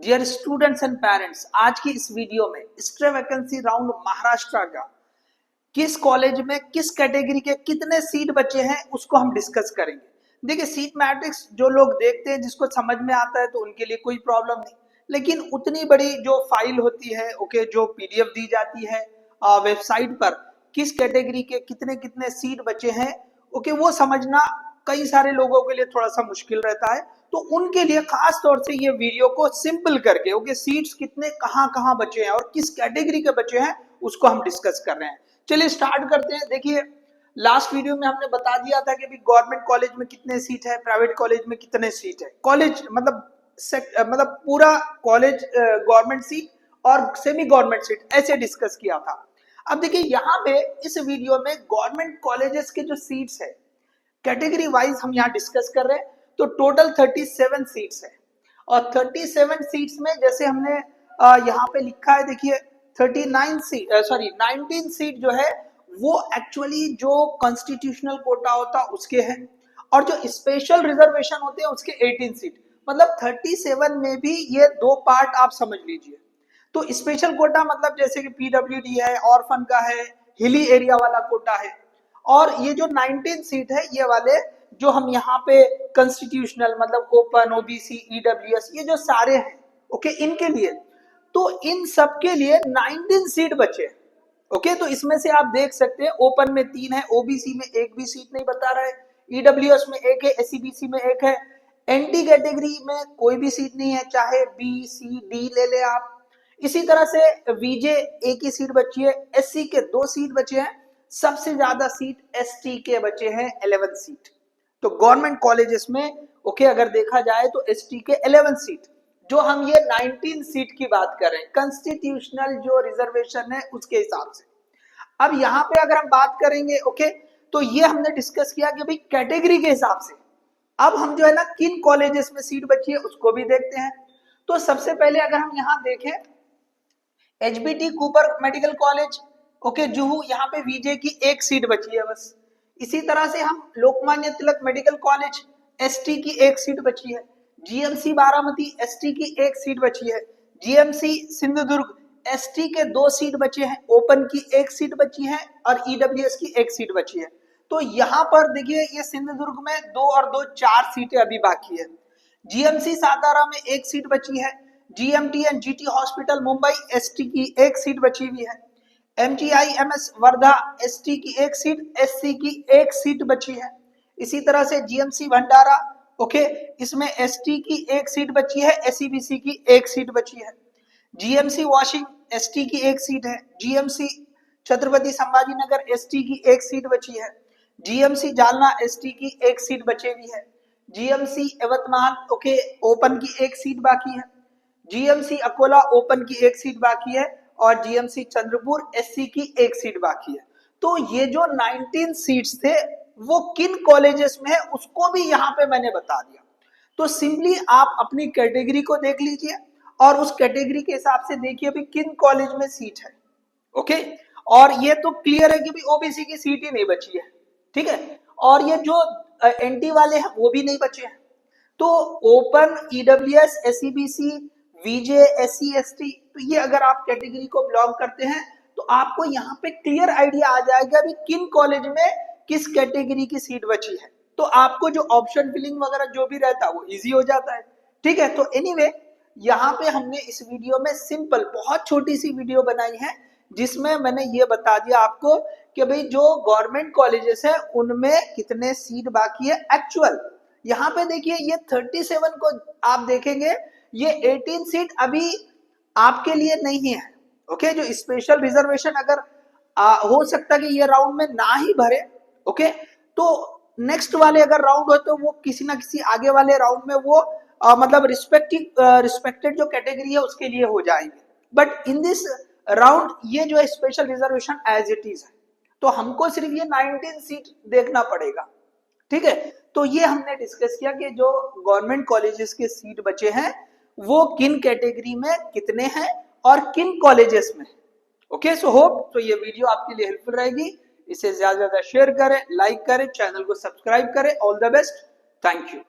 Dear students and parents, आज की इस वीडियो में स्ट्रे वैकेंसी राउंड महाराष्ट्र का किस कॉलेज में किस कैटेगरी के कितने सीट बचे हैं उसको हम डिस्कस करेंगे। देखिए, सीट मैट्रिक्स जो लोग देखते हैं, जिसको समझ में आता है तो उनके लिए कोई प्रॉब्लम नहीं, लेकिन उतनी बड़ी जो फाइल होती है, ओके, जो पीडीएफ दी जाती है वेबसाइट पर, किस कैटेगरी के कितने कितने सीट बचे हैं, ओके, वो समझना कई सारे लोगों के लिए थोड़ा सा मुश्किल रहता है। तो उनके लिए खास तौर से ये वीडियो को सिंपल करके, ओके, सीट्स कितने कहाँ कहाँ बचे हैं और किस कैटेगरी के बचे हैं उसको हम डिस्कस कर रहे हैं। चलिए स्टार्ट करते हैं। देखिए, लास्ट वीडियो में हमने बता दिया था कि गवर्नमेंट कॉलेज में कितने सीट है, प्राइवेट कॉलेज में कितने सीट है। कॉलेज मतलब पूरा कॉलेज गवर्नमेंट सीट और सेमी गवर्नमेंट सीट ऐसे डिस्कस किया था। अब देखिए, यहाँ पे इस वीडियो में गवर्नमेंट कॉलेजेस के जो सीट्स है कैटेगरी वाइज हम यहाँ डिस्कस कर रहे हैं। तो टोटल 37 सीट्स है और 37 सीट्स में जैसे हमने यहाँ पे लिखा है, देखिए 19 सीट जो है वो एक्चुअली जो कॉन्स्टिट्यूशनल कोटा होता उसके हैं और जो स्पेशल रिजर्वेशन होते हैं उसके 18 सीट, मतलब 37 में भी ये दो पार्ट आप समझ लीजिए। तो स्पेशल कोटा मतलब जैसे कि पीडब्ल्यूडी है, ऑर्फन का है, हिली एरिया वाला कोटा है, और ये जो 19 सीट है ये वाले जो हम यहाँ पे कॉन्स्टिट्यूशनल मतलब ओपन, ओबीसी, ईडब्ल्यूएस, ये जो सारे हैं, ओके, इनके लिए, तो इन सब के लिए 19 सीट बचे। ओके, तो इसमें से आप देख सकते हैं ओपन में 3 है, ओबीसी में एक भी सीट नहीं बता रहा है, ईडब्ल्यूएस में एक है, एससीबीसी में एक है, एनटी कैटेगरी में कोई भी सीट नहीं है, चाहे बी सी डी ले ले आप। इसी तरह से वीजे एक ही सीट बची है, एससी के 2 सीट बचे हैं, सबसे ज्यादा सीट एसटी के बचे हैं 11 सीट। तो गवर्नमेंट कॉलेजेस में, ओके, अगर देखा जाए तो एसटी के 11 सीट, जो हम ये 19 सीट की बात कर रहे हैं कॉन्स्टिट्यूशनल जो रिजर्वेशन है उसके हिसाब से। अब यहाँ पे अगर हम बात करेंगे, ओके, तो ये हमने डिस्कस किया कि भाई कैटेगरी के हिसाब से अब हम जो है ना किन कॉलेजेस में सीट बची है उसको भी देखते हैं। तो सबसे पहले अगर हम यहाँ देखें, HBT Cooper medical college, okay, Juhu, यहाँ पे वीजे की एक सीट बची है बस। इसी तरह से हम Lokmanya Tilak medical college, ST की एक सीट बची है। जीएमसी बारामती, एसटी की एक सीट बची है। जीएमसी सिंधुदुर्ग, एसटी के 2 सीट बचे हैं, ओपन की एक सीट बची है और ईडब्ल्यूएस की एक सीट बची है। तो यहाँ पर देखिए, ये सिंधुदुर्ग में 2 और 2 4 सीटें अभी बाकी है। जीएमसी सातारा में एक सीट बची है। GMT and GT hospital Mumbai, ST की एक सीट बची हुई है। एमजीआईएमएस वर्धा, एसटी की एक सीट, एससी की एक सीट बची है। इसी तरह से जीएमसी भंडारा, ओके, इसमें एसटी की एक सीट बची है, एससीबीसी की एक सीट बची है। जीएमसी वाशिंग, एसटी की एक सीट है। जीएमसी छत्रपति संभाजी नगर, एसटी की एक सीट बची है। जीएमसी जालना, एसटी की एक सीट बची हुई है। जीएमसी यवतमाल, ओके, ओपन की एक सीट बाकी है। जीएमसी अकोला, ओपन की एक सीट बाकी है और जीएमसी चंद्रपुर, एससी की एक सीट बाकी है। तो ये जो 19 सीट्स थे वो किन कॉलेजेस में है उसको भी यहाँ पे मैंने बता दिया। तो सिंपली आप अपनी कैटेगरी को देख लीजिए और उस कैटेगरी के हिसाब से देखिए भी किन कॉलेज में सीट है, ओके। और ये तो क्लियर है कि भी ओबीसी की सीट ही नहीं बची है, ठीक है, और ये जो एनटी वाले हैं वो भी नहीं बचे हैं। तो ओपन, ईडब्ल्यूएस, एससीबीसी, वीजे, एससी, एसटी, तो ये अगर आप कैटेगरी को बिलोंग करते हैं तो आपको यहाँ पे क्लियर आइडिया आ जाएगा भी किन कॉलेज में किस कैटेगरी की सीट बची है। तो आपको जो ऑप्शन फिलिंग वगैरह जो भी रहता है वो इजी हो जाता है, ठीक है। तो एनीवे, यहाँ पे हमने इस वीडियो में सिंपल बहुत छोटी सी वीडियो बनाई है जिसमें मैंने ये बता दिया आपको कि भाई जो गवर्नमेंट कॉलेजेस है उनमें कितने सीट बाकी है एक्चुअल। यहाँ पे देखिए, ये 37 को आप देखेंगे, ये 18 सीट अभी आपके लिए नहीं है, ओके। जो स्पेशल रिजर्वेशन अगर हो सकता कि ये राउंड में ना ही भरे, ओके, तो नेक्स्ट वाले अगर राउंड हो तो वो किसी ना किसी आगे वाले राउंड में वो मतलब रिस्पेक्टेड जो कैटेगरी है उसके लिए हो जाएंगे। बट इन दिस राउंड ये जो है special reservation as it is है, तो हमको सिर्फ ये 19 सीट देखना पड़ेगा, ठीक है। तो ये हमने डिस्कस किया कि जो गवर्नमेंट कॉलेजेस के सीट बचे हैं वो किन कैटेगरी में कितने हैं और किन कॉलेजेस में, ओके। सो होप तो ये वीडियो आपके लिए हेल्पफुल रहेगी। इसे ज्यादा से ज्यादा शेयर करें, लाइक करें, चैनल को सब्सक्राइब करें। All the best, thank you.